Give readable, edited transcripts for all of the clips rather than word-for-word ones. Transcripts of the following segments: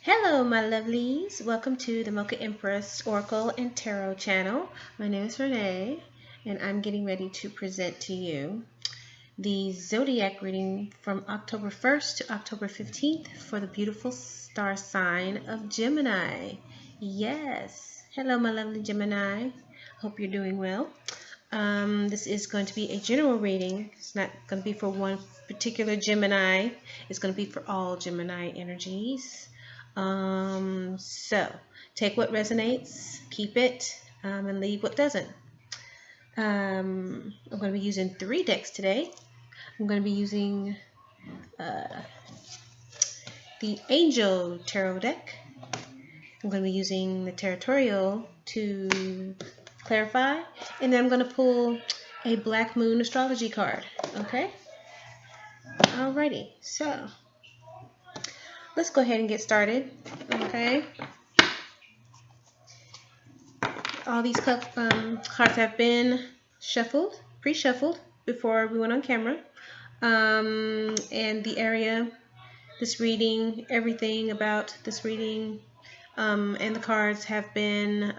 Hello, my lovelies. Welcome to the MochaEmprss Oracle and Tarot channel. My name is Renee, and I'm getting ready to present to you the zodiac reading from October 1st to October 15th for the beautiful star sign of Gemini. Yes. Hello, my lovely Gemini. Hope you're doing well. This is going to be a general reading. It's not going to be for one particular Gemini. It's going to be for all Gemini energies. So take what resonates, keep it, and leave what doesn't. I'm going to be using 3 decks today. I'm going to be using the Angel Tarot deck. I'm going to be using the Tarotorial to clarify, and then I'm going to pull a Black Moon Astrology card. Okay? Alrighty, so let's go ahead and get started. Okay? All these cards have been shuffled, pre-shuffled before we went on camera. And the area, this reading, everything about this reading, and the cards have been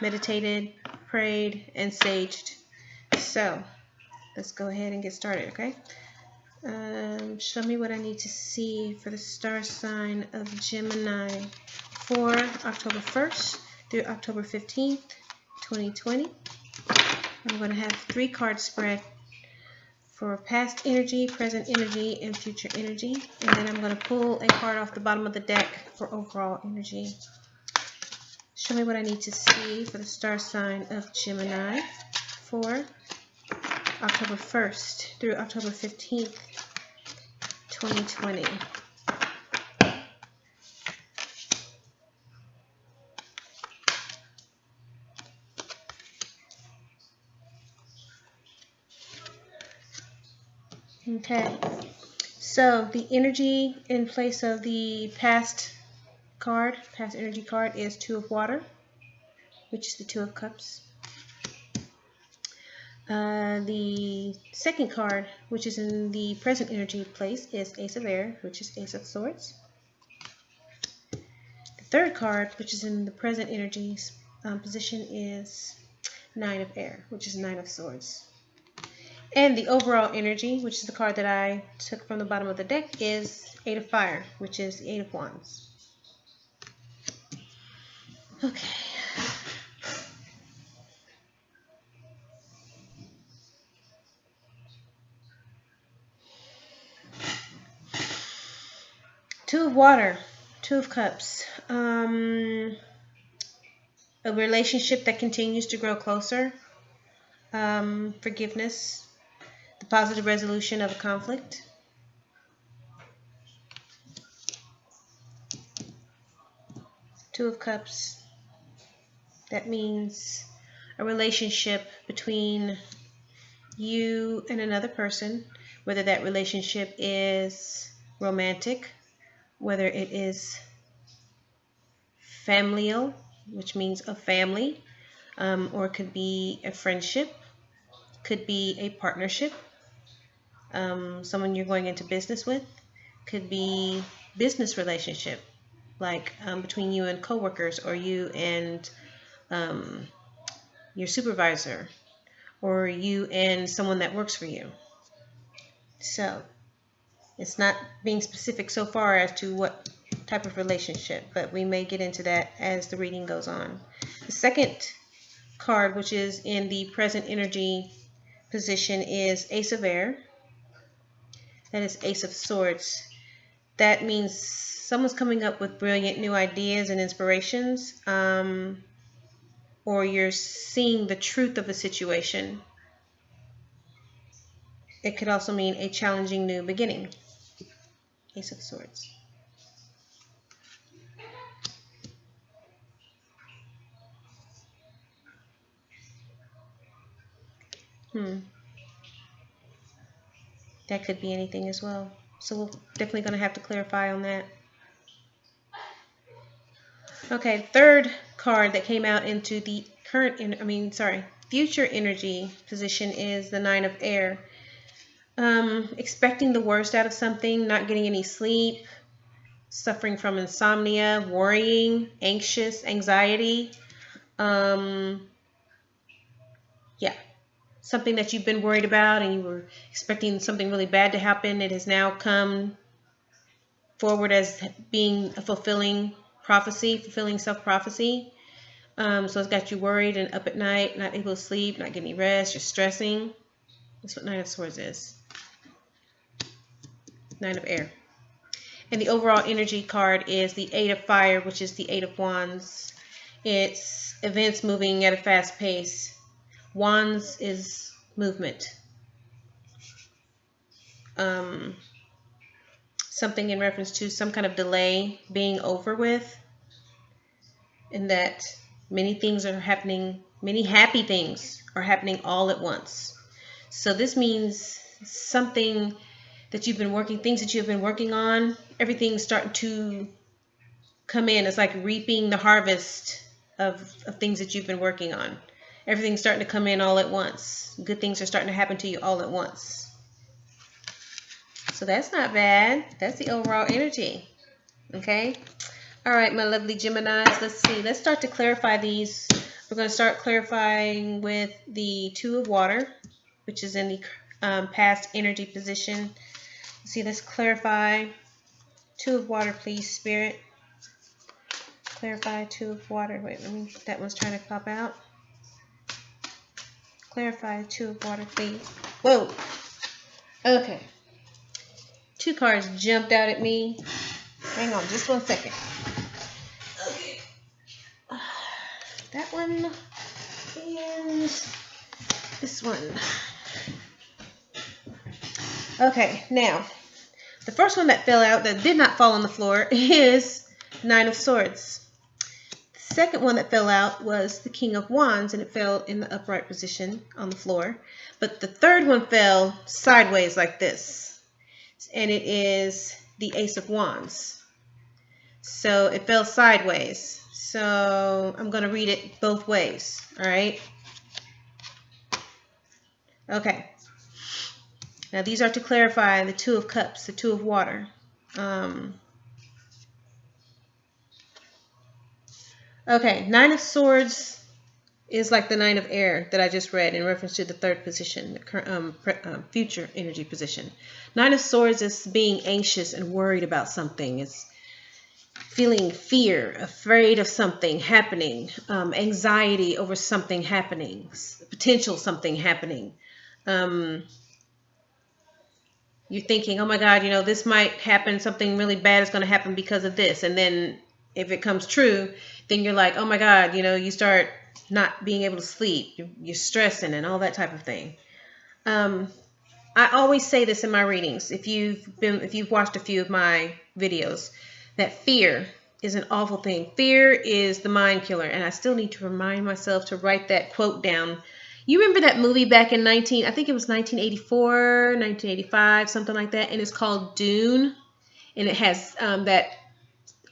meditated, prayed, and saged. So let's go ahead and get started, okay? Show me what I need to see for the star sign of Gemini for October 1st through October 15th, 2020. I'm going to have 3 cards spread for past energy, present energy, and future energy. And then I'm going to pull a card off the bottom of the deck for overall energy. Show me what I need to see for the star sign of Gemini for October 1st through October 15th, 2020. Okay, so the energy in place of the past energy card is 2 of water, which is the 2 of cups. The second card, which is in the present energy place, is Ace of Air, which is Ace of Swords. The third card, which is in the present energy position, is 9 of Air, which is 9 of Swords. And the overall energy, which is the card that I took from the bottom of the deck, is 8 of Fire, which is the 8 of Wands. Okay. Two of Water, 2 of Cups. A relationship that continues to grow closer. Forgiveness. The positive resolution of a conflict. Two of Cups. That means a relationship between you and another person, whether that relationship is romantic, whether it is familial, which means a family, or it could be a friendship, could be a partnership, someone you're going into business with, could be business relationship, like between you and coworkers, or you and your supervisor, or you and someone that works for you. So it's not being specific so far as to what type of relationship, but we may get into that as the reading goes on. The second card, which is in the present energy position, is Ace of Air. That is Ace of Swords. That means someone's coming up with brilliant new ideas and inspirations, or you're seeing the truth of a situation. It could also mean a challenging new beginning. Ace of Swords. That could be anything as well. So we're definitely going to have to clarify on that. Okay, third card that came out into the future energy position is the 9 of Air. Expecting the worst out of something, not getting any sleep, suffering from insomnia, worrying, anxious, anxiety. Yeah, something that you've been worried about and you were expecting something really bad to happen. It has now come forward as being a fulfilling prophecy, fulfilling self-prophecy. So it's got you worried and up at night, not able to sleep, not getting any rest, you're stressing. That's what Nine of Swords is. Nine of Air. And the overall energy card is the Eight of Fire, which is the Eight of Wands. It's events moving at a fast pace. Wands is movement. Something in reference to some kind of delay being over with, and that many things are happening, many happy things are happening all at once. So this means something that you've been working, things that you've been working on, everything's starting to come in. It's like reaping the harvest of things that you've been working on. Everything's starting to come in all at once. Good things are starting to happen to you all at once. So that's not bad. That's the overall energy. Okay. All right, my lovely Geminis. Let's see. Let's start to clarify these. We're going to start clarifying with the Two of Water, which is in the past energy position. Let's see. Let's clarify. Two of Water, please, Spirit. Clarify Two of Water. Wait, that one's trying to pop out. Clarify Two of Water, please. Whoa. Okay. Two cards jumped out at me. Hang on just 1 second. Okay. That one and this one. Okay, now the first one that fell out that did not fall on the floor is Nine of Swords. The second one that fell out was the King of Wands, and it fell in the upright position on the floor. But the third one fell sideways like this. And it is the Ace of Wands. So it fell sideways. So I'm going to read it both ways. All right. Okay. Now these are to clarify the Two of Cups, the Two of Water. Okay. Nine of Swords is like the Nine of Air that I just read in reference to the third position, the future energy position. Nine of Swords is being anxious and worried about something. It's feeling fear, afraid of something happening, anxiety over something happening, potential something happening. You're thinking, oh my God, this might happen. Something really bad is going to happen because of this. And then if it comes true, then you're like, oh my God, you start not being able to sleep, you're stressing and all that type of thing. I always say this in my readings, if you've watched a few of my videos, that fear is an awful thing. Fear is the mind killer, and I still need to remind myself to write that quote down. You remember that movie back in I think it was 1984, 1985, something like that, and it's called Dune, and it has that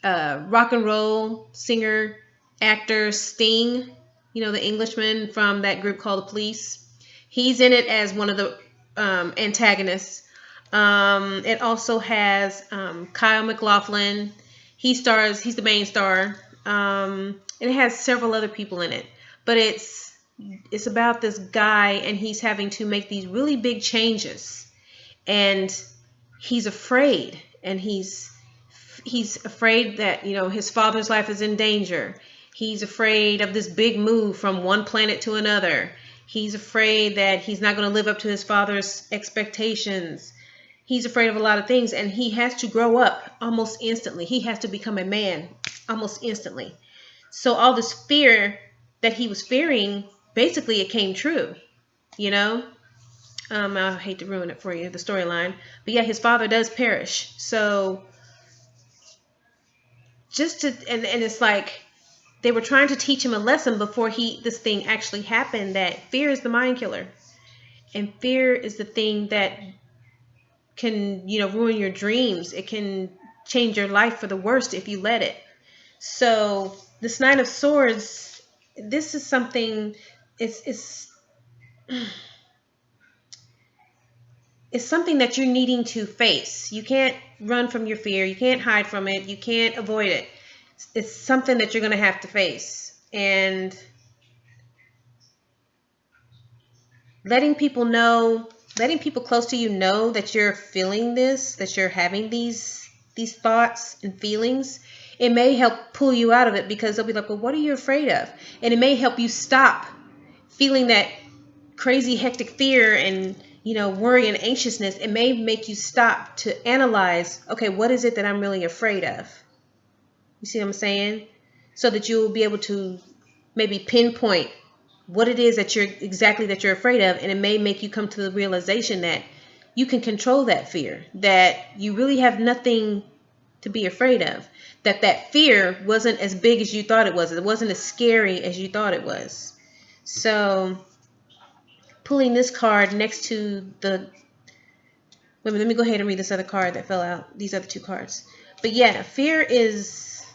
rock and roll singer, actor Sting, the Englishman from that group called The Police. He's in it as one of the antagonists. It also has Kyle MacLachlan. He's the main star. And it has several other people in it. But it's about this guy, and he's having to make these really big changes. And he's afraid. And he's afraid that, his father's life is in danger. He's afraid of this big move from one planet to another. He's afraid that he's not going to live up to his father's expectations. He's afraid of a lot of things, and he has to grow up almost instantly. He has to become a man almost instantly. So all this fear that he was fearing, basically it came true, I hate to ruin it for you, the storyline. But yeah, his father does perish. So and it's like, they were trying to teach him a lesson before this thing actually happened, that fear is the mind killer. And fear is the thing that can, ruin your dreams. It can change your life for the worst if you let it. So this Nine of Swords, this is something, it's something that you're needing to face. You can't run from your fear. You can't hide from it. You can't avoid it. It's something that you're going to have to face. And letting people know, letting people close to you know that you're feeling this, that you're having these thoughts and feelings, it may help pull you out of it, because they'll be like, well, what are you afraid of? And it may help you stop feeling that crazy hectic fear and, you know, worry and anxiousness. It may make you stop to analyze, okay, what is it that I'm really afraid of? You see what I'm saying? So that you'll be able to maybe pinpoint what it is that you're afraid of, and it may make you come to the realization that you can control that fear, that you really have nothing to be afraid of, that fear wasn't as big as you thought it was. It wasn't as scary as you thought it was. So pulling this card next to the, wait, let me go ahead and read this other card that fell out, these other two cards. But yeah, fear is,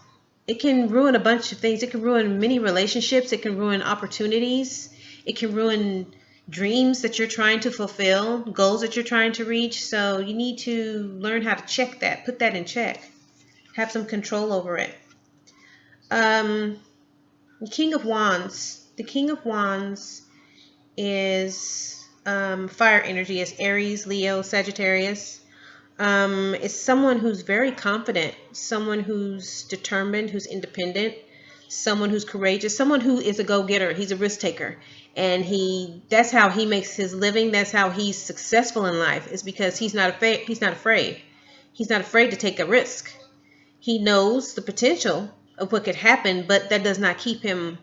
it can ruin a bunch of things. It can ruin many relationships. It can ruin opportunities. It can ruin dreams that you're trying to fulfill, goals that you're trying to reach. So you need to learn how to check that, put that in check, have some control over it. The King of Wands. The King of Wands is fire energy. It's Aries, Leo, Sagittarius. It's someone who's very confident, someone who's determined, who's independent, someone who's courageous, someone who is a go-getter. He's a risk taker, and that's how he makes his living. That's how he's successful in life, is because he's not afraid. He's not afraid. He's not afraid to take a risk. He knows the potential of what could happen, but that does not keep him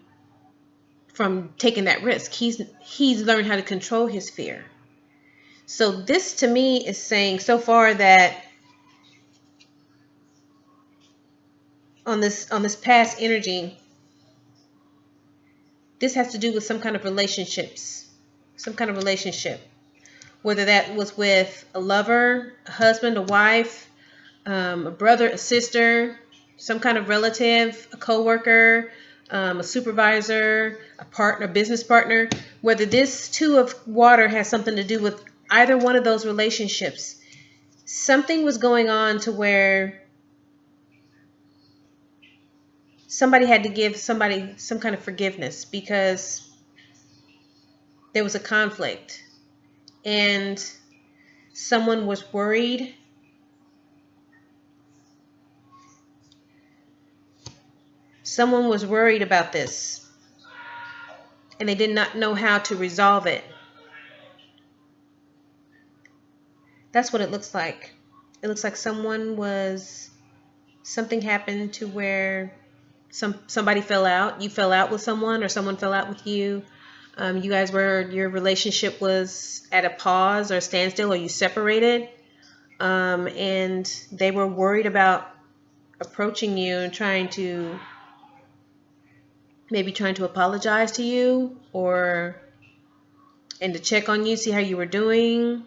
from taking that risk. He's learned how to control his fear. So this to me is saying so far that on this past energy, this has to do with some kind of relationships, some kind of relationship, whether that was with a lover, a husband, a wife, a brother, a sister, some kind of relative, a coworker, a supervisor, a partner, business partner. Whether this Two of Water has something to do with either one of those relationships, something was going on to where somebody had to give somebody some kind of forgiveness because there was a conflict, and someone was worried. Someone was worried about this, and they did not know how to resolve it. That's what it looks like. It looks like something happened to where somebody fell out. You fell out with someone, or someone fell out with you. Your relationship was at a pause or standstill, or you separated. And they were worried about approaching you and maybe trying to apologize to you, and to check on you, see how you were doing.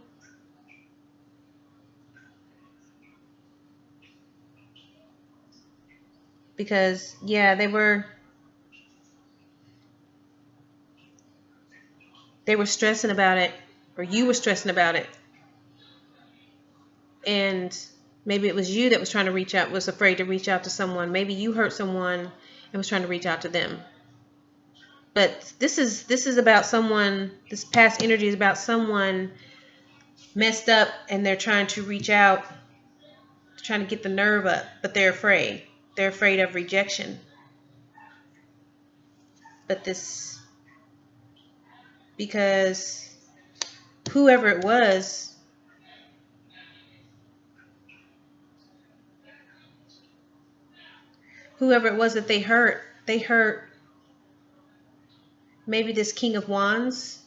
Because yeah, they were stressing about it, or you were stressing about it. And maybe it was you that was trying to reach out, was afraid to reach out to someone. Maybe you hurt someone and was trying to reach out to them. But this is about someone, this past energy is about someone messed up, and they're trying to reach out, trying to get the nerve up, but they're afraid. They're afraid of rejection. But because whoever it was, that they hurt maybe this King of Wands,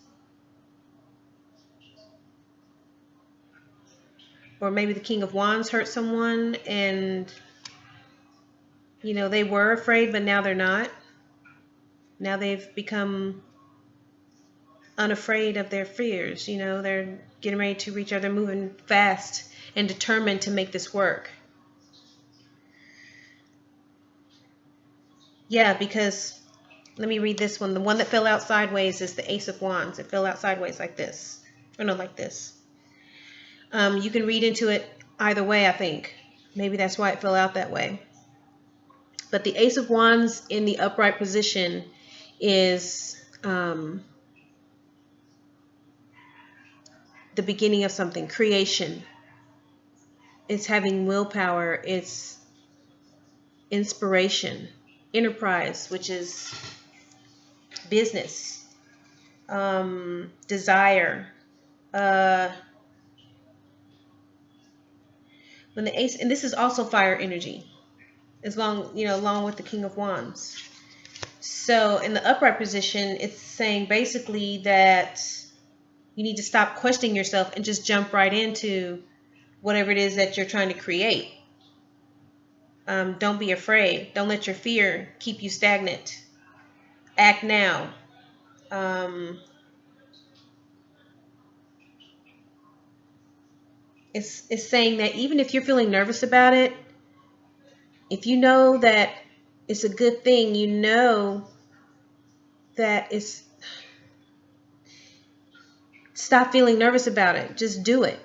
or maybe the King of Wands hurt someone, and they were afraid, but now they're not. Now they've become unafraid of their fears. They're getting ready to reach out. They're moving fast and determined to make this work. Yeah, because let me read this one. The one that fell out sideways is the Ace of Wands. It fell out sideways like this. Or no, like this. You can read into it either way, I think. Maybe that's why it fell out that way. But the Ace of Wands in the upright position is the beginning of something, creation. It's having willpower. It's inspiration, enterprise, which is business, desire. When the Ace, and this is also fire energy, along with the King of Wands. So in the upright position, it's saying basically that you need to stop questioning yourself and just jump right into whatever it is that you're trying to create. Don't be afraid. Don't let your fear keep you stagnant. Act now. It's saying that even if you're feeling nervous about it, if you know that it's a good thing, you know that it's, stop feeling nervous about it. Just do it.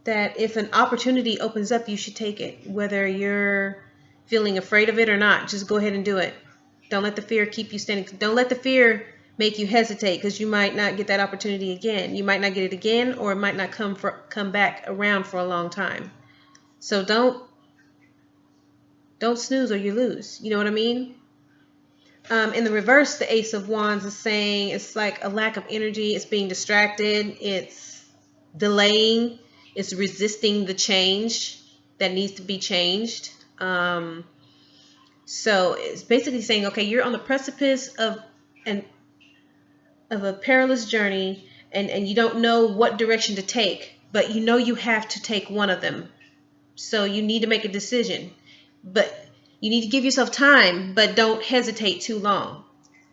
That if an opportunity opens up, you should take it. Whether you're feeling afraid of it or not, just go ahead and do it. Don't let the fear keep you standing. Don't let the fear make you hesitate, because you might not get that opportunity again. You might not get it again, or it might not come back around for a long time. So don't snooze or you lose. You know what I mean? In the reverse, the Ace of Wands is saying it's like a lack of energy. It's being distracted. It's delaying. It's resisting the change that needs to be changed. So it's basically saying, okay, you're on the precipice of a perilous journey, and you don't know what direction to take, but you know you have to take one of them. So you need to make a decision, but you need to give yourself time, but don't hesitate too long.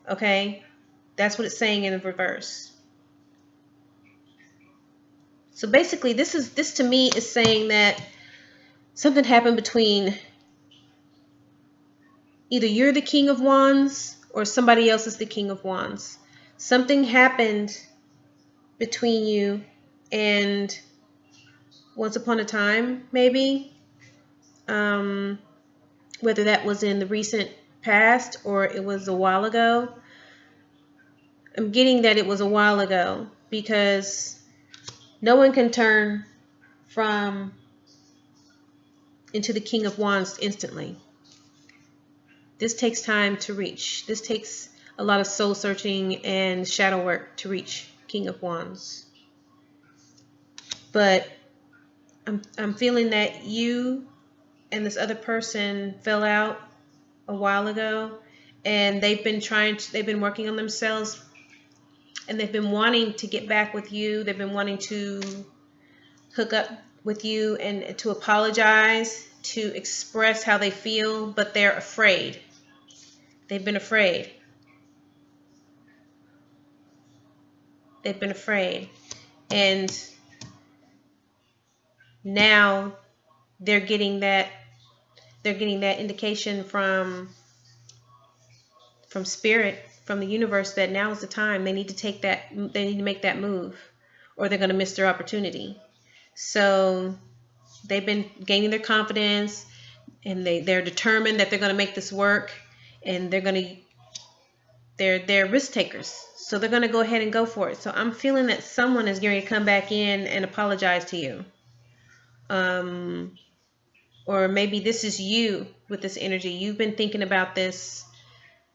Okay? That's what it's saying in the reverse. So basically, this to me is saying that something happened between either you're the King of Wands or somebody else is the King of Wands. Something happened between you and once upon a time, maybe. Whether that was in the recent past or it was a while ago. I'm getting that it was a while ago, because no one can turn from into the King of Wands instantly. This takes time to reach. This takes a lot of soul searching and shadow work to reach King of Wands. But I'm feeling that you and this other person fell out a while ago, and they've been working on themselves, and they've been wanting to get back with you. They've been wanting to hook up with you and to apologize, to express how they feel, but they're afraid. They've been afraid. They've been afraid. And now they're getting that indication from spirit, from the universe, that now is the time. They need to make that move, or they're going to miss their opportunity. So they've been gaining their confidence, and they're determined that they're going to make this work, and they're risk takers. So they're going to go ahead and go for it. So I'm feeling that someone is going to come back in and apologize to you. Or maybe this is you with this energy. You've been thinking about this,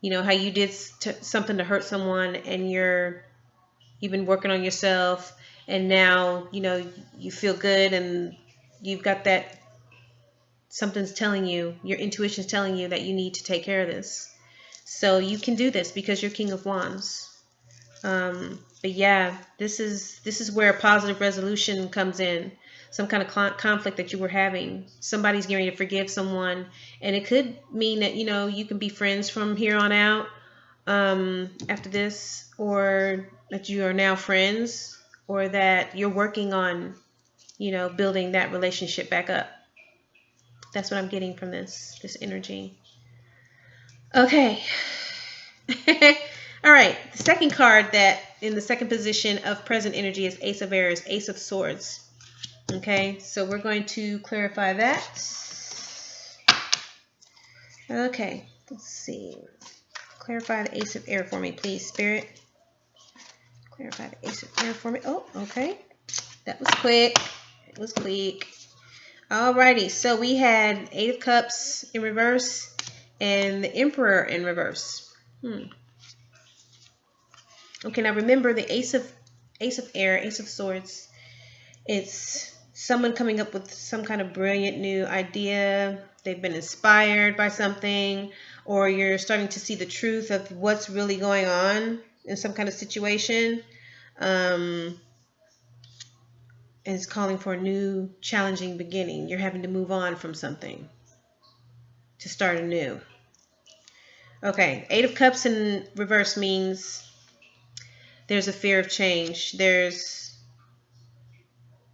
how you did something to hurt someone, and you've been working on yourself, and now, you feel good, and you've got that, something's telling you, your intuition's telling you that you need to take care of this. So you can do this because you're King of Wands. But yeah, this is where a positive resolution comes in. Some kind of conflict that you were having. Somebody's getting ready to forgive someone, and it could mean that you can be friends from here on out after this, or that you are now friends, or that you're working on building that relationship back up. That's what I'm getting from this energy. Okay. All All right, the second card that in the second position of present energy is Ace of Airs, Ace of Swords. Okay, so we're going to clarify that. Okay, let's see. Clarify the Ace of Air for me, please, Spirit. Clarify the Ace of Air for me. Oh, okay. That was quick. It was quick. Alrighty, so we had Eight of Cups in reverse and the Emperor in reverse. Okay, now remember the Ace of Air, Ace of Swords. It's someone coming up with some kind of brilliant new idea. They've been inspired by something, or you're starting to see the truth of what's really going on in some kind of situation. And it's calling for a new challenging beginning. You're having to move on from something to start anew. Okay, Eight of Cups in reverse means there's a fear of change. There's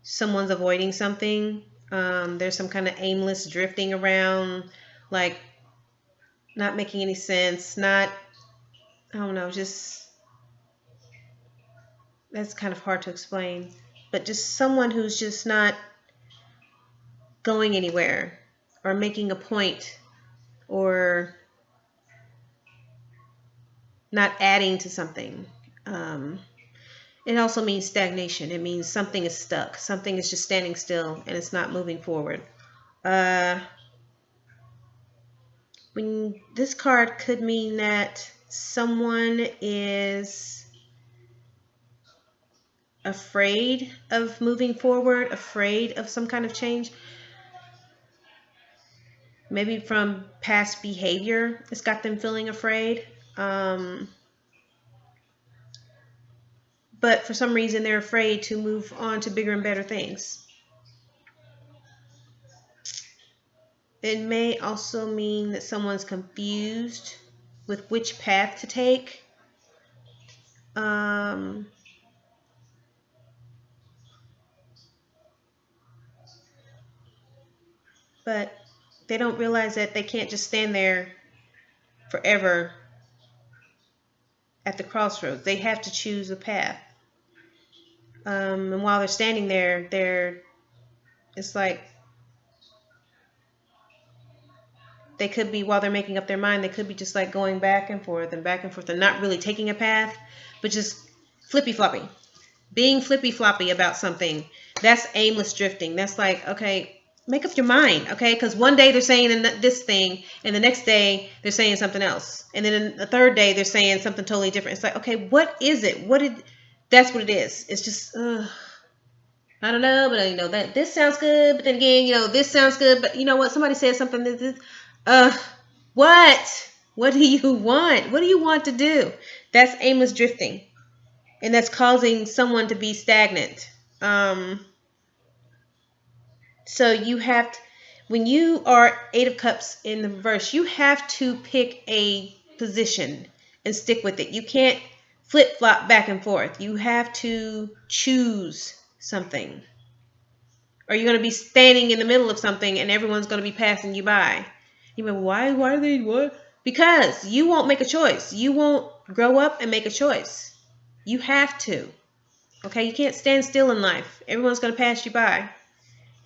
someone's avoiding something. There's some kind of aimless drifting around, like not making any sense. Not, I don't know, just, that's kind of hard to explain. But just someone who's just not going anywhere or making a point or not adding to something. It also means stagnation. It means something is stuck. Something is just standing still and it's not moving forward. When this card could mean that someone is afraid of moving forward, afraid of some kind of change. Maybe from past behavior, it's got them feeling afraid. But for some reason, they're afraid to move on to bigger and better things. It may also mean that someone's confused with which path to take. But they don't realize that they can't just stand there forever at the crossroads. They have to choose a path. And while they're standing there, it's like they could be, while they're making up their mind, they could be just like going back and forth and not really taking a path, but just flippy-floppy. Being flippy-floppy about something. That's aimless drifting. That's like, okay, make up your mind, okay? Because one day they're saying this thing, and the next day they're saying something else. And then the third day they're saying something totally different. It's like, okay, what is it? That's what it is. It's just, I don't know, but I know that this sounds good, but then again, this sounds good, but you know what? Somebody said something what? What do you want? What do you want to do? That's aimless drifting. And that's causing someone to be stagnant. So you have to, when you are Eight of Cups in the reverse, you have to pick a position and stick with it. You can't flip-flop back and forth. You have to choose something. Or you're going to be standing in the middle of something and everyone's going to be passing you by. You mean, why are they, what? Because you won't make a choice. You won't grow up and make a choice. You have to. Okay, you can't stand still in life. Everyone's going to pass you by.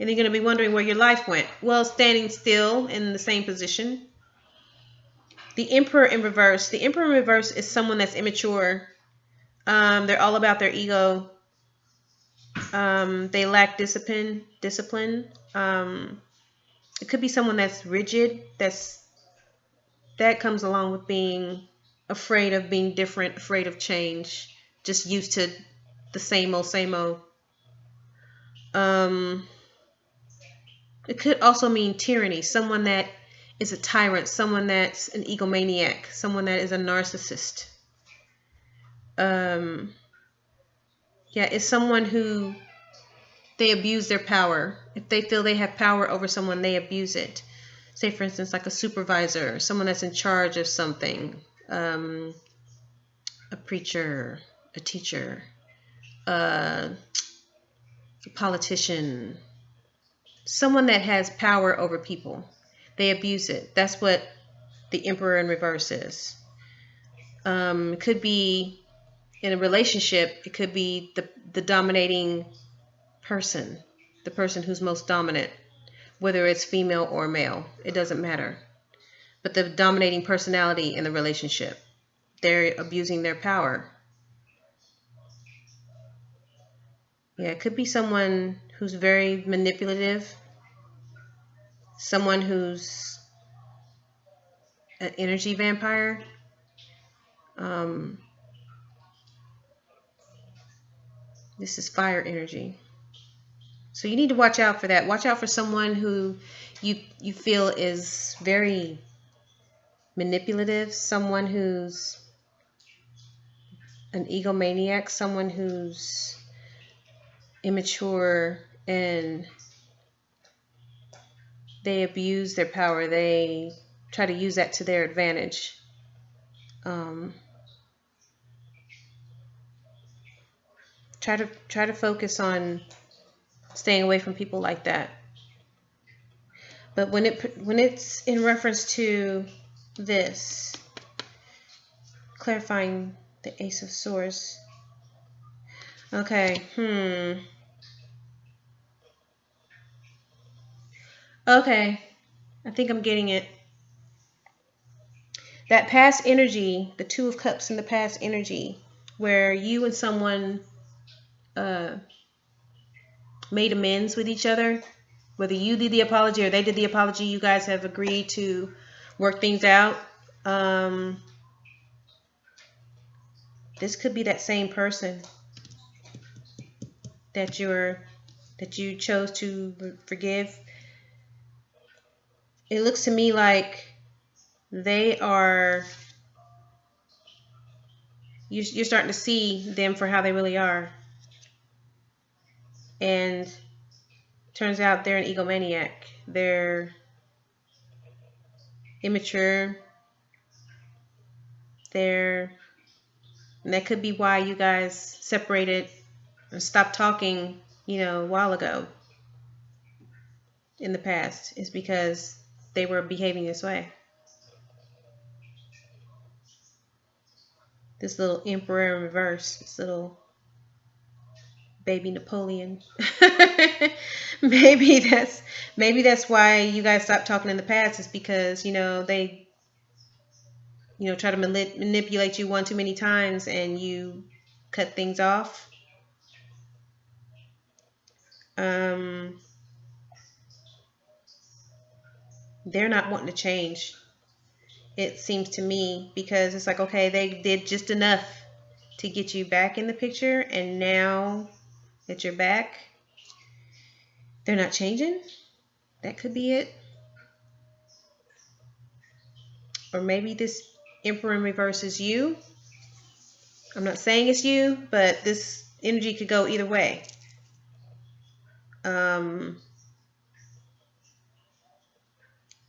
And you're going to be wondering where your life went. Well, standing still in the same position. The Emperor in reverse. The Emperor in reverse is someone that's immature. They're all about their ego. They lack discipline. It could be someone that's rigid. That comes along with being afraid of being different, afraid of change, just used to the same old, same old. It could also mean tyranny, someone that is a tyrant, someone that's an egomaniac, someone that is a narcissist. Yeah, it's someone who they abuse their power. If they feel they have power over someone, they abuse it. Say, for instance, like a supervisor, someone that's in charge of something, a preacher, a teacher, a politician, someone that has power over people. They abuse it. That's what the Emperor in reverse is. It could be in a relationship. It could be the dominating person, the person who's most dominant, whether it's female or male. It doesn't matter. But the dominating personality in the relationship, they're abusing their power. Yeah, it could be someone who's very manipulative, someone who's an energy vampire. This is fire energy. So you need to watch out for that. Watch out for someone who you feel is very manipulative, someone who's an egomaniac, someone who's immature, and they abuse their power. They try to use that to their advantage. Try to focus on staying away from people like that. But when it's in reference to this, clarifying the Ace of Swords. Okay. Okay. I think I'm getting it. That past energy, the Two of Cups in the past energy, where you and someone made amends with each other, whether you did the apology or they did the apology, you guys have agreed to work things out. This could be that same person that you chose to forgive. It looks to me like they are, you're starting to see them for how they really are. And turns out they're an egomaniac. They're immature. And that could be why you guys separated and stopped talking, a while ago in the past, is because they were behaving this way. This little emperor in reverse, this little baby Napoleon. maybe that's why you guys stopped talking in the past, is because they try to manipulate you one too many times and you cut things off. They're not wanting to change, it seems to me, because it's like, okay, they did just enough to get you back in the picture, and now that you're back, they're not changing. That could be it. Or maybe this Emperor in reverse is you. I'm not saying it's you, but this energy could go either way.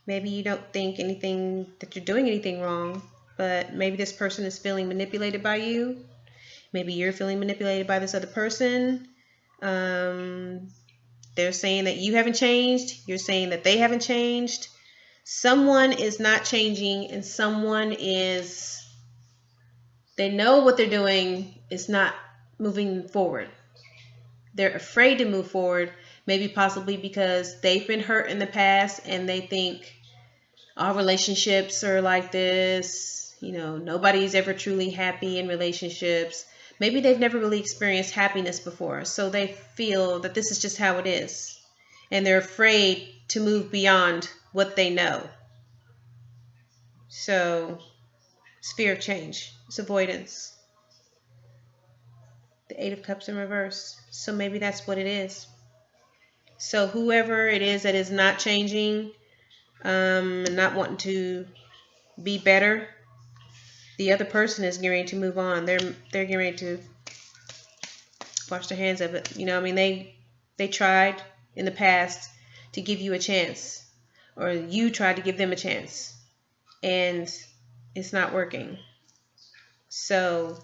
Maybe you don't think that you're doing anything wrong, but maybe this person is feeling manipulated by you. Maybe you're feeling manipulated by this other person. They're saying that you haven't changed. You're saying that they haven't changed. Someone is not changing, and someone is, they know what they're doing is not moving forward. They're afraid to move forward, maybe possibly because they've been hurt in the past and they think all relationships are like this. Nobody's ever truly happy in relationships. Maybe they've never really experienced happiness before, so they feel that this is just how it is. And they're afraid to move beyond what they know. So, it's fear of change. It's avoidance. The Eight of Cups in reverse. So maybe that's what it is. So whoever it is that is not changing, and not wanting to be better, the other person is getting ready to move on. They're getting ready to wash their hands of it. They tried in the past to give you a chance, or you tried to give them a chance, and it's not working. So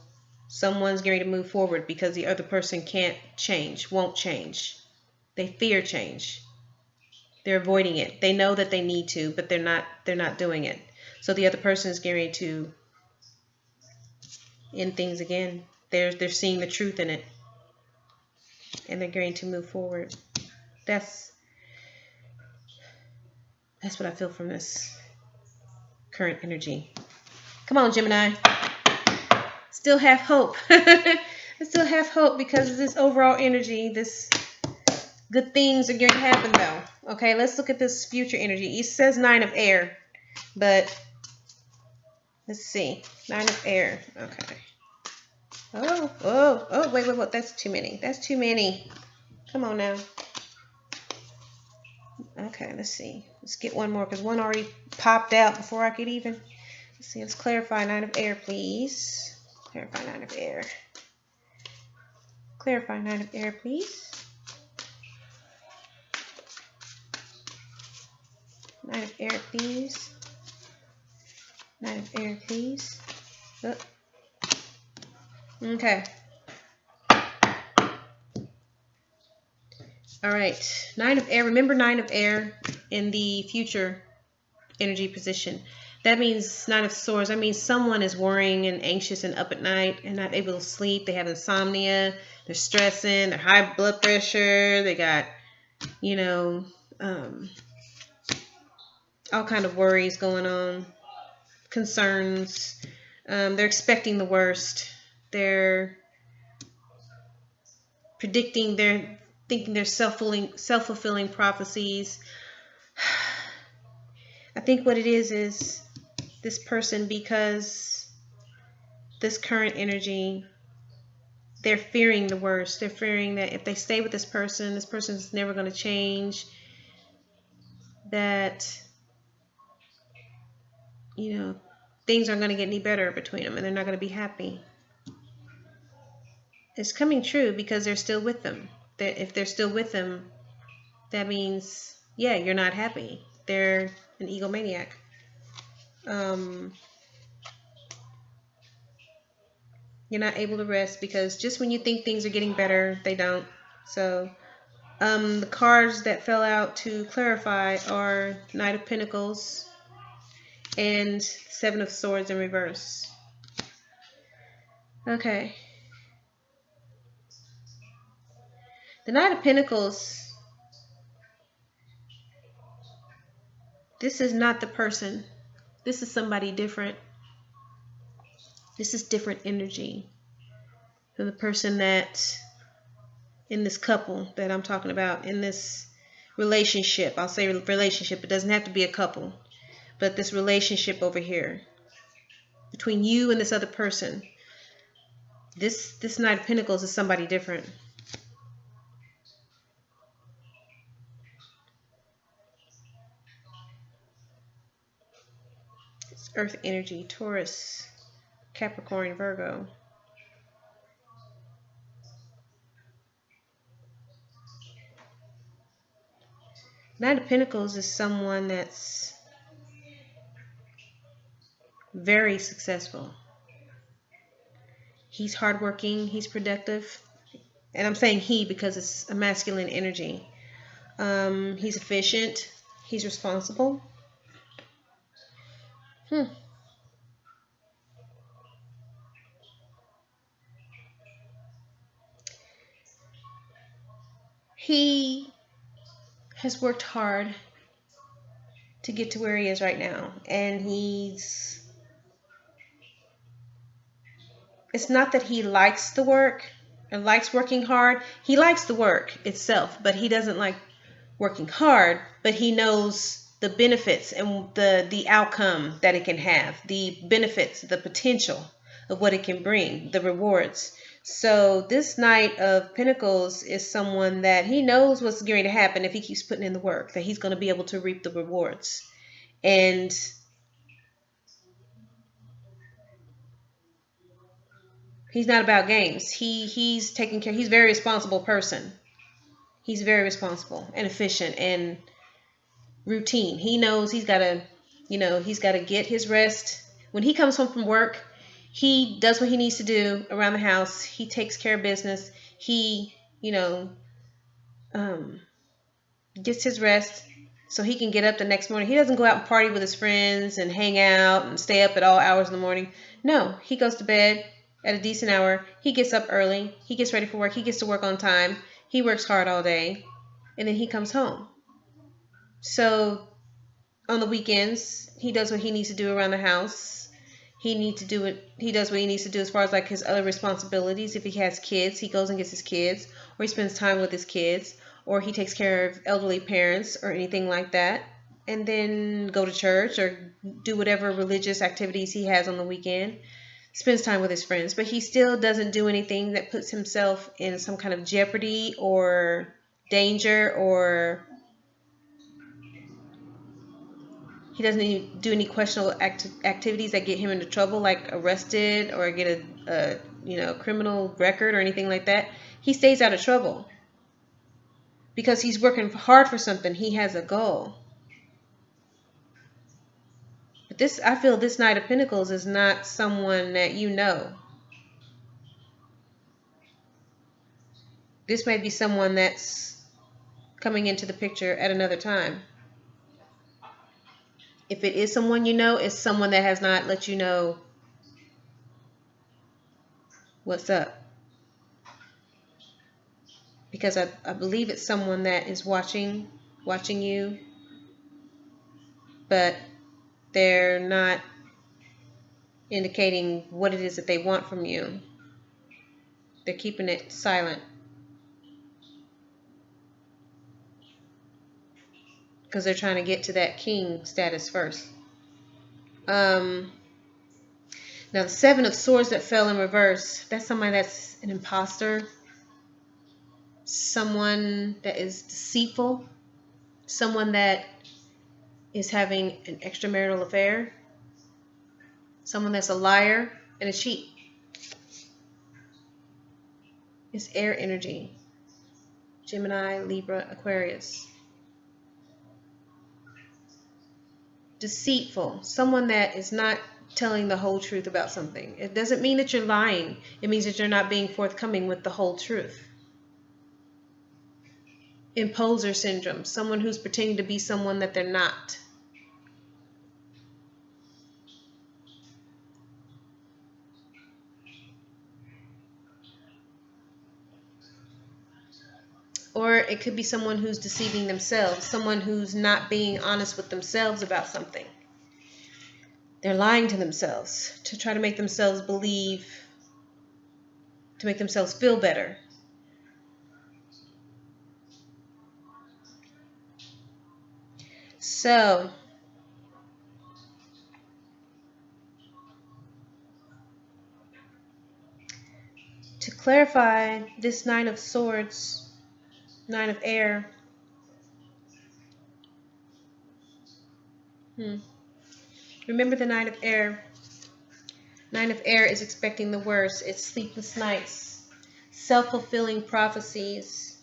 someone's going to move forward because the other person can't change, won't change. They fear change. They're avoiding it. They know that they need to, but they're not doing it. So the other person is going to in things again. They're seeing the truth in it, and they're going to move forward. That's what I feel from this current energy. Come on, Gemini. Still have hope. I still have hope because of this overall energy. This good things are going to happen, though. Okay, let's look at this future energy. It says 9 of air, but let's see. 9 of air. Okay. Oh, wait. That's too many. That's too many. Come on now. Okay, let's see. Let's get one more because one already popped out before I could even. Let's see. Let's clarify 9 of air, please. Clarify 9 of air. Clarify 9 of air, please. 9 of air, please. 9 of air, please. Oh. Okay. All right. 9 of air. Remember 9 of air in the future energy position. That means 9 of swords. That means someone is worrying and anxious and up at night and not able to sleep. They have insomnia. They're stressing. They're high blood pressure. They got, all kind of worries going on, concerns. They're expecting the worst. They're predicting. They're thinking they're self-fulfilling prophecies. I think what it is this person, because this current energy, they're fearing the worst. They're fearing that if they stay with this person's never going to change. That, things aren't going to get any better between them and they're not going to be happy. It's coming true because they're still with them. If they're still with them, that means, yeah, you're not happy. They're an egomaniac. You're not able to rest because just when you think things are getting better, they don't. So the cards that fell out to clarify are Knight of Pentacles and 7 of Swords in reverse. Okay. The Knight of Pentacles, this is not the person. This is somebody different. This is different energy than the person that, in this couple that I'm talking about, in this relationship. I'll say relationship. It doesn't have to be a couple. But this relationship over here between you and this other person, this Knight of Pentacles is somebody different. It's earth energy, Taurus, Capricorn, Virgo. Knight of Pentacles is someone that's very successful. He's hardworking, he's productive. And I'm saying he because it's a masculine energy. He's efficient, he's responsible. He has worked hard to get to where he is right now. And it's not that he likes the work or likes working hard. He likes the work itself, but he doesn't like working hard, but he knows the benefits and the outcome that it can have, the benefits, the potential of what it can bring, the rewards. So this Knight of Pentacles is someone that he knows what's going to happen if he keeps putting in the work, that he's going to be able to reap the rewards. And he's not about games. He's taking care. He's a very responsible person. He's very responsible and efficient and routine. He knows he's got to get his rest. When he comes home from work, he does what he needs to do around the house. He takes care of business. He, gets his rest so he can get up the next morning. He doesn't go out and party with his friends and hang out and stay up at all hours in the morning. No, he goes to bed. at a decent hour. He gets up early. He gets ready for work. He gets to work on time. He works hard all day. And then he comes home. So on the weekends, he does what he needs to do around the house. He does what he needs to do as far as like his other responsibilities. If he has kids, he goes and gets his kids, or he spends time with his kids, or he takes care of elderly parents or anything like that. And then go to church or do whatever religious activities he has on the weekend. Spends time with his friends, but he still doesn't do anything that puts himself in some kind of jeopardy or danger, or he doesn't even do any questionable activities that get him into trouble, like arrested or get a criminal record or anything like that. He stays out of trouble because he's working hard for something. He has a goal. But I feel this Knight of Pentacles is not someone that you know. This may be someone that's coming into the picture at another time. If it is someone you know, it's someone that has not let you know what's up. Because I believe it's someone that is watching you, but they're not indicating what it is that they want from you. They're keeping it silent because they're trying to get to that king status first. Now the Seven of Swords that fell in reverse, that's somebody that's an imposter, someone that is deceitful, someone that is having an extramarital affair, someone that's a liar and a cheat. It's air energy. Gemini, Libra, Aquarius. Deceitful. Someone that is not telling the whole truth about something. It doesn't mean that you're lying. It means that you're not being forthcoming with the whole truth. Imposter syndrome. Someone who's pretending to be someone that they're not. Or it could be someone who's deceiving themselves. Someone who's not being honest with themselves about something. They're lying to themselves to try to make themselves believe, to make themselves feel better. So, to clarify this Nine of Swords, Nine of Air, remember the Nine of Air. Nine of Air is expecting the worst. It's sleepless nights, self-fulfilling prophecies.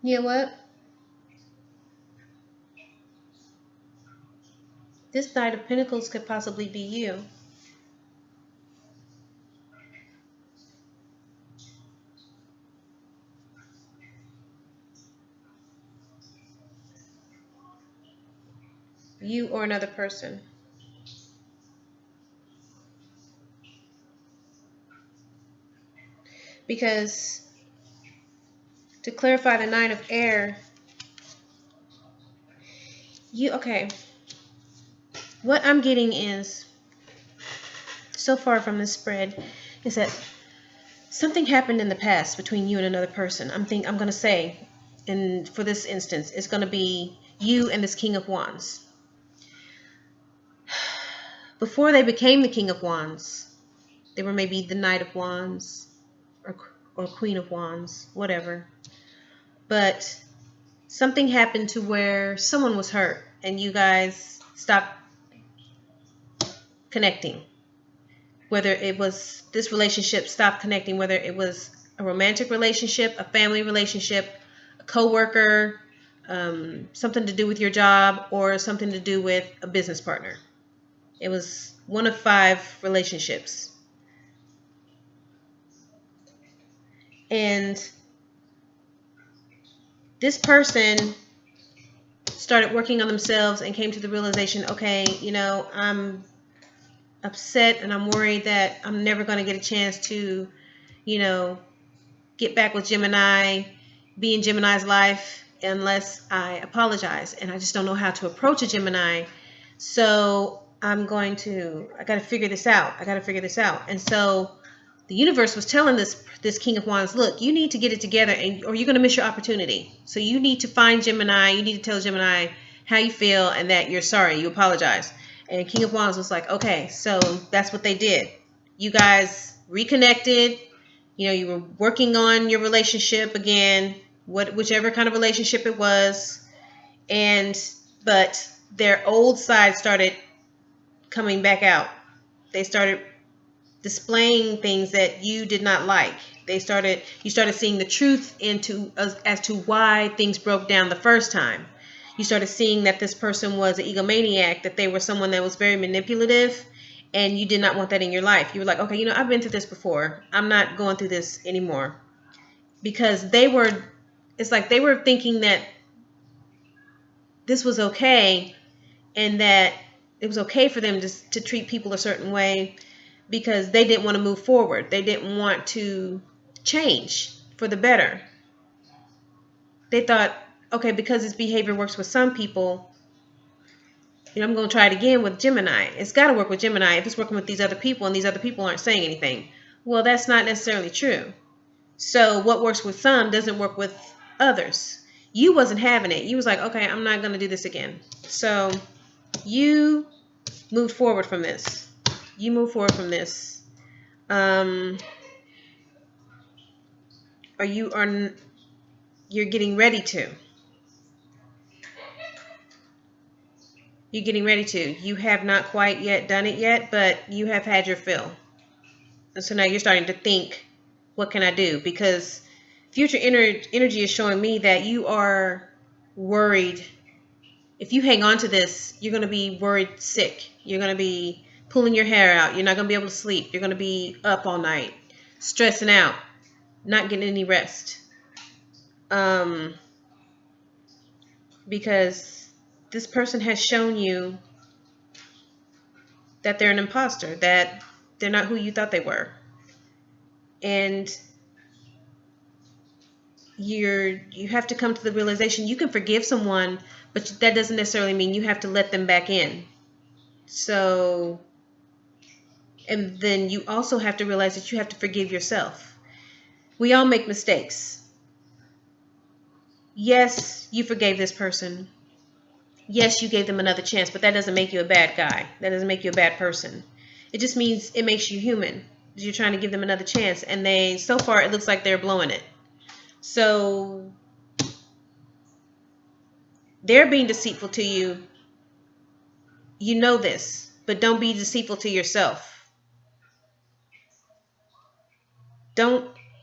You know what? This Knight of Pentacles could possibly be you. You or another person. Because to clarify the Nine of Air, okay. What I'm getting is, so far from this spread, is that something happened in the past between you and another person. I'm going to say, and for this instance, it's going to be you and this King of Wands. Before they became the King of Wands, they were maybe the Knight of Wands or Queen of Wands, whatever. But something happened to where someone was hurt and you guys stopped connecting. Whether it was this relationship stopped connecting, whether it was a romantic relationship, a family relationship, a coworker, something to do with your job, or something to do with a business partner. It was one of 5 relationships. And this person started working on themselves and came to the realization, okay, you know, I'm upset and I'm worried that I'm never going to get a chance to, you know, get back with Gemini, be in Gemini's life unless I apologize. And I just don't know how to approach a Gemini. So I got to figure this out. And so the universe was telling this King of Wands, look, you need to get it together or you're going to miss your opportunity. So you need to find Gemini. You need to tell Gemini how you feel and that you're sorry. You apologize. And King of Wands was like, okay, so that's what they did. You guys reconnected. You know, you were working on your relationship again, whichever kind of relationship it was. But their old side started coming back out. They started displaying things that you did not like. You started seeing the truth as to why things broke down the first time. You started seeing that this person was an egomaniac, that they were someone that was very manipulative, and you did not want that in your life. You were like, okay, you know, I've been through this before. I'm not going through this anymore. Because it's like they were thinking that this was okay and that it was okay for them to treat people a certain way because they didn't want to move forward. They didn't want to change for the better. They thought, okay, because this behavior works with some people, you know, I'm going to try it again with Gemini. It's got to work with Gemini if it's working with these other people and these other people aren't saying anything. Well, that's not necessarily true. So what works with some doesn't work with others. You wasn't having it. You was like, okay, I'm not going to do this again. So you moved forward from this. Or you're getting ready to. You're getting ready to. You have not quite yet done it yet, but you have had your fill. And so now you're starting to think, what can I do? Because future energy is showing me that you are worried. If you hang on to this, you're going to be worried sick. You're going to be pulling your hair out. You're not going to be able to sleep. You're going to be up all night, stressing out, not getting any rest. Because this person has shown you that they're an imposter, that they're not who you thought they were. And you have to come to the realization you can forgive someone, but that doesn't necessarily mean you have to let them back in. So, and then you also have to realize that you have to forgive yourself. We all make mistakes. Yes, you forgave this person. Yes, you gave them another chance, but that doesn't make you a bad guy. That doesn't make you a bad person. It just means it makes you human. You're trying to give them another chance, and so far it looks like they're blowing it. So they're being deceitful to you. You know this, but don't be deceitful to yourself.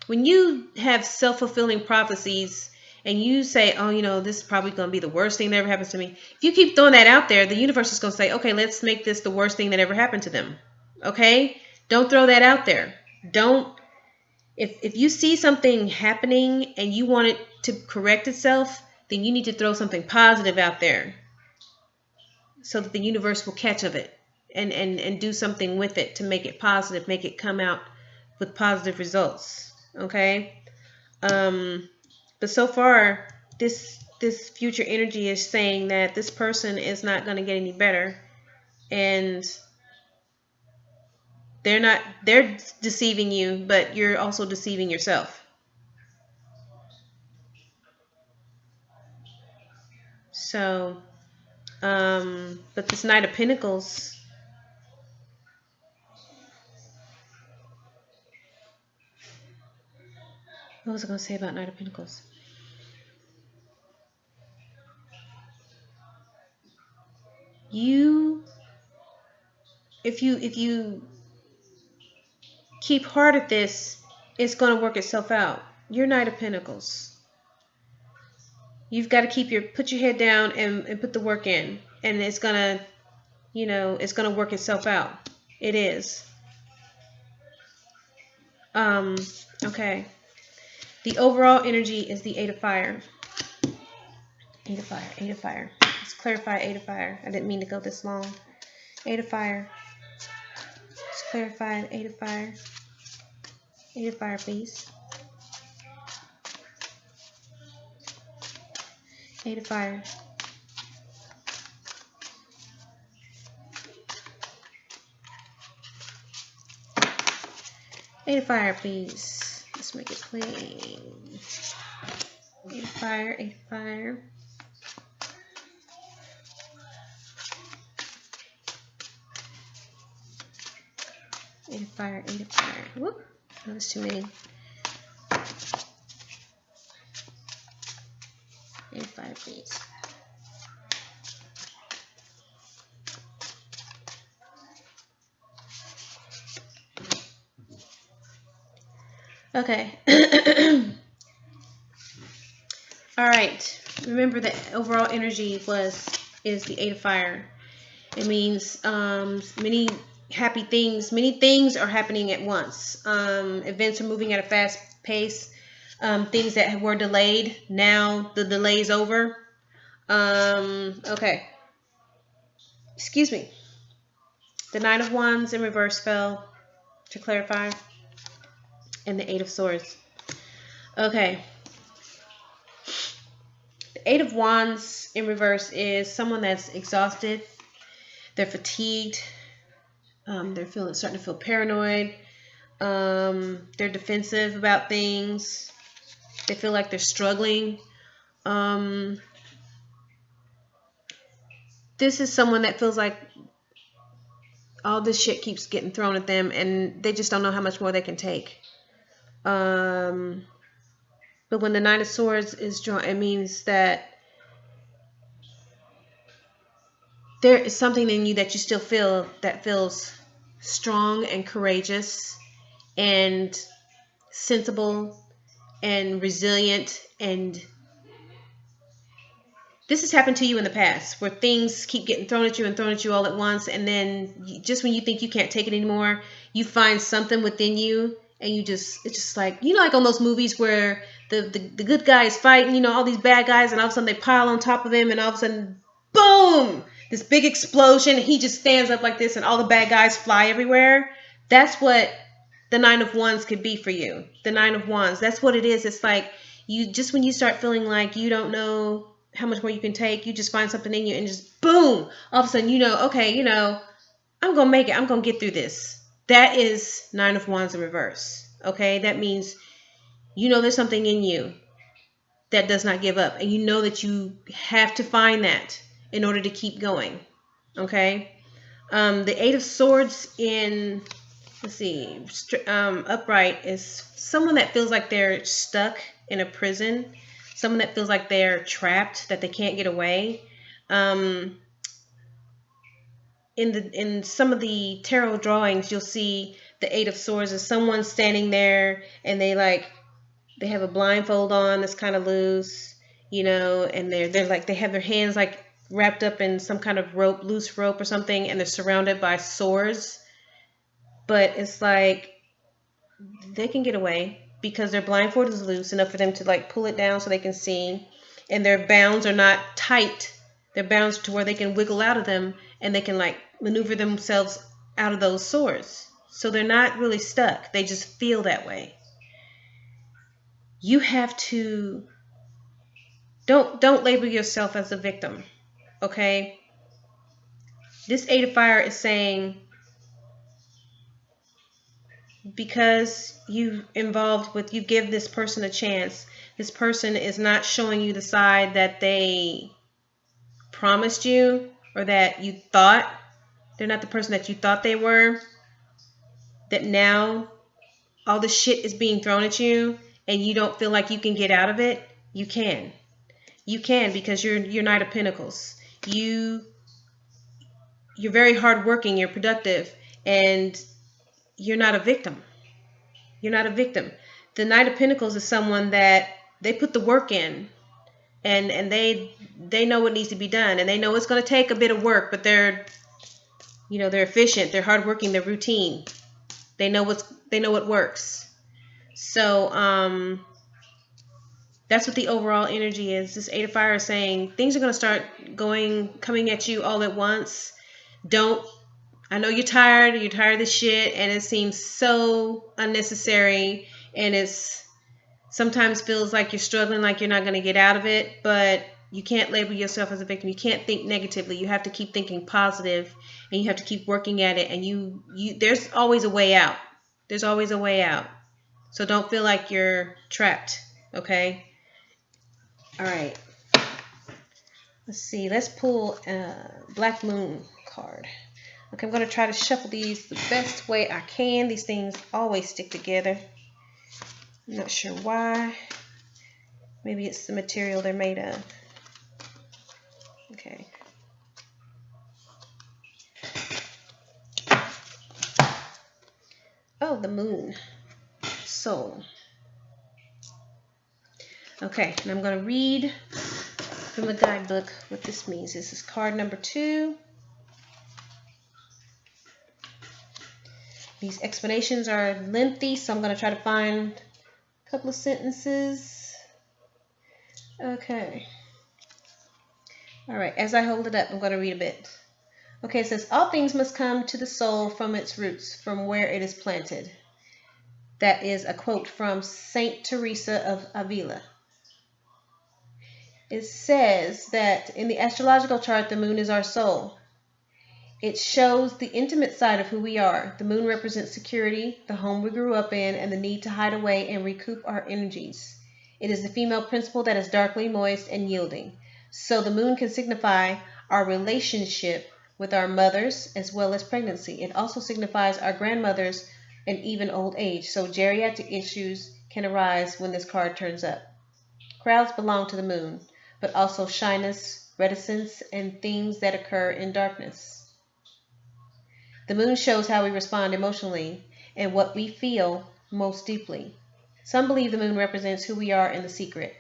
When you have self-fulfilling prophecies and you say, oh, you know, this is probably going to be the worst thing that ever happens to me. If you keep throwing that out there, the universe is going to say, okay, let's make this the worst thing that ever happened to them. Okay? Don't throw that out there. If you see something happening and you want it to correct itself, then you need to throw something positive out there so that the universe will catch of it and do something with it to make it positive, make it come out with positive results. Okay? But so far, this future energy is saying that this person is not going to get any better, and they're deceiving you, but you're also deceiving yourself. So, but this Knight of Pentacles, what was I going to say about Knight of Pentacles? If you keep hard at this, it's going to work itself out. You're Knight of Pentacles. You've got to put your head down and put the work in, and it's gonna work itself out. It is. Okay. The overall energy is the Eight of Fire. Eight of Fire, Eight of Fire. Let's clarify Eight of Fire. I didn't mean to go this long. Eight of Fire. Let's clarify Eight of Fire. Eight of Fire, please. Eight of Fire. Eight of Fire, please. Let's make it clean. Eight of Fire, Eight of Fire. Eight of Fire, Eight of Fire. Whoop, that was too many. Eight of Fire, please. Okay. All right. Remember the overall energy is the Eight of Fire. It means many happy things. Many things are happening at once. Events are moving at a fast pace. Things that were delayed, now the delay is over. Okay. Excuse me. The Nine of Wands in reverse fell, to clarify, and the Eight of Swords. Okay. The Eight of Wands in reverse is someone that's exhausted. They're fatigued. They're starting to feel paranoid. They're defensive about things. They feel like they're struggling. This is someone that feels like all this shit keeps getting thrown at them and they just don't know how much more they can take. But when the Nine of Swords is drawn, it means that there is something in you that you still feel that feels strong and courageous and sensible and resilient. And this has happened to you in the past where things keep getting thrown at you all at once, and then just when you think you can't take it anymore, you find something within you and it's just like, like on those movies where the good guy is fighting, all these bad guys, and all of a sudden they pile on top of him, and all of a sudden, boom, this big explosion, he just stands up like this and all the bad guys fly everywhere. That's what the Nine of Wands could be for you. The Nine of Wands, that's what it is. It's like when you start feeling like you don't know how much more you can take, you just find something in you and just boom, all of a sudden, okay, I'm going to make it. I'm going to get through this. That is Nine of Wands in reverse. Okay. That means, there's something in you that does not give up, and that you have to find that in order to keep going. Okay. The Eight of Swords in, upright is someone that feels like they're stuck in a prison. Someone that feels like they're trapped, that they can't get away. In some of the tarot drawings, you'll see the Eight of Swords as someone standing there, and they have a blindfold on that's kind of loose, and they're like, they have their hands like wrapped up in some kind of rope, loose rope or something, and they're surrounded by swords. But it's like they can get away because their blindfold is loose enough for them to pull it down so they can see, and their bounds are not tight. They're bounds to where they can wiggle out of them, and they can maneuver themselves out of those swords. So they're not really stuck. They just feel that way. You have to don't label yourself as a victim. Okay? This Eight of Fire is saying, because you give this person a chance, this person is not showing you the side that they promised you, or that you thought. They're not the person that you thought they were. That now all the shit is being thrown at you and you don't feel like you can get out of it. You can. You can, because you're Knight of Pentacles. You're very hardworking, you're productive, and you're not a victim. You're not a victim. The Knight of Pentacles is someone that they put the work in, and they know what needs to be done, and they know it's going to take a bit of work, but they're efficient, they're hardworking, they're routine. They know what works. So That's what the overall energy is. This Eight of Fire is saying things are going to start coming at you all at once. I know you're tired of this shit, and it seems so unnecessary, and it's sometimes feels like you're struggling, like you're not going to get out of it, but you can't label yourself as a victim. You can't think negatively. You have to keep thinking positive, and you have to keep working at it, and you there's always a way out. There's always a way out. So don't feel like you're trapped, okay? All right. Let's see. Let's pull a Black Moon card. Okay, I'm going to try to shuffle these the best way I can. These things always stick together. I'm not sure why. Maybe it's the material they're made of. Okay. Oh, the Moon. Soul. Okay, and I'm going to read from the guidebook what this means. This is card number 2. These explanations are lengthy, so I'm going to try to find a couple of sentences. Okay. All right, as I hold it up, I'm going to read a bit. Okay, it says, all things must come to the soul from its roots, from where it is planted. That is a quote from Saint Teresa of Avila. It says that in the astrological chart, the moon is our soul. It shows the intimate side of who we are. The moon represents security, the home we grew up in, and the need to hide away and recoup our energies. It is the female principle that is darkly moist and yielding. So the moon can signify our relationship with our mothers as well as pregnancy. It also signifies our grandmothers and even old age. So geriatric issues can arise when this card turns up. Crowds belong to the moon, but also shyness, reticence, and things that occur in darkness. The moon shows how we respond emotionally and what we feel most deeply. Some believe the moon represents who we are in the secret,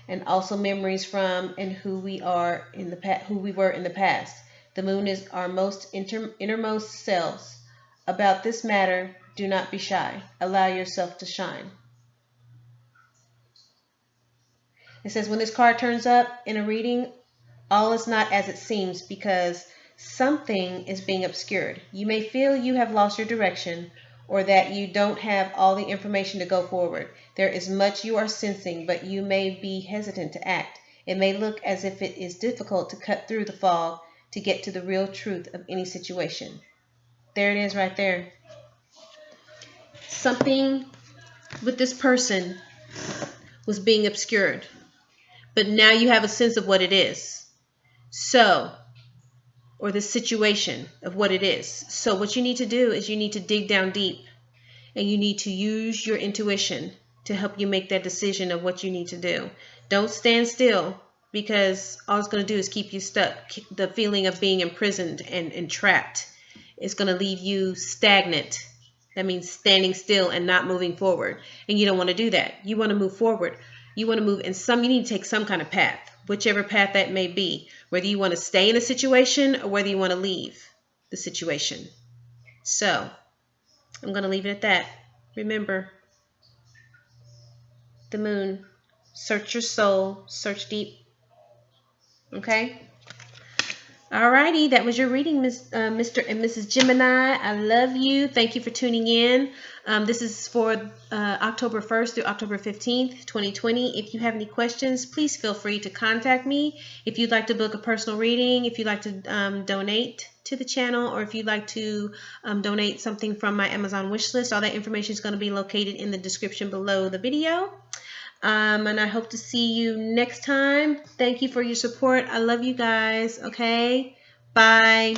and also memories from and who we were in the past. The moon is our most innermost selves. About this matter, do not be shy. Allow yourself to shine. It says when this card turns up in a reading, all is not as it seems because something is being obscured. You may feel you have lost your direction or that you don't have all the information to go forward. There is much you are sensing, but you may be hesitant to act. It may look as if it is difficult to cut through the fog to get to the real truth of any situation. There it is right there. Something with this person was being obscured, but now you have a sense of what it is. Or the situation of what it is. So what you need to do is you need to dig down deep and you need to use your intuition to help you make that decision of what you need to do. Don't stand still because all it's going to do is keep you stuck. The feeling of being imprisoned and trapped is going to leave you stagnant. That means standing still and not moving forward. And you don't want to do that. You want to move forward. You want to move you need to take some kind of path, whichever path that may be, whether you want to stay in a situation or whether you want to leave the situation. So I'm going to leave it at that. Remember, the moon, search your soul, search deep. Okay? Alrighty, that was your reading, Mr. and Mrs. Gemini. I love you. Thank you for tuning in. This is for October 1st through October 15th, 2020. If you have any questions, please feel free to contact me. If you'd like to book a personal reading, if you'd like to donate to the channel, or if you'd like to donate something from my Amazon wish list, all that information is going to be located in the description below the video. And I hope to see you next time. Thank you for your support. I love you guys. Okay? Bye.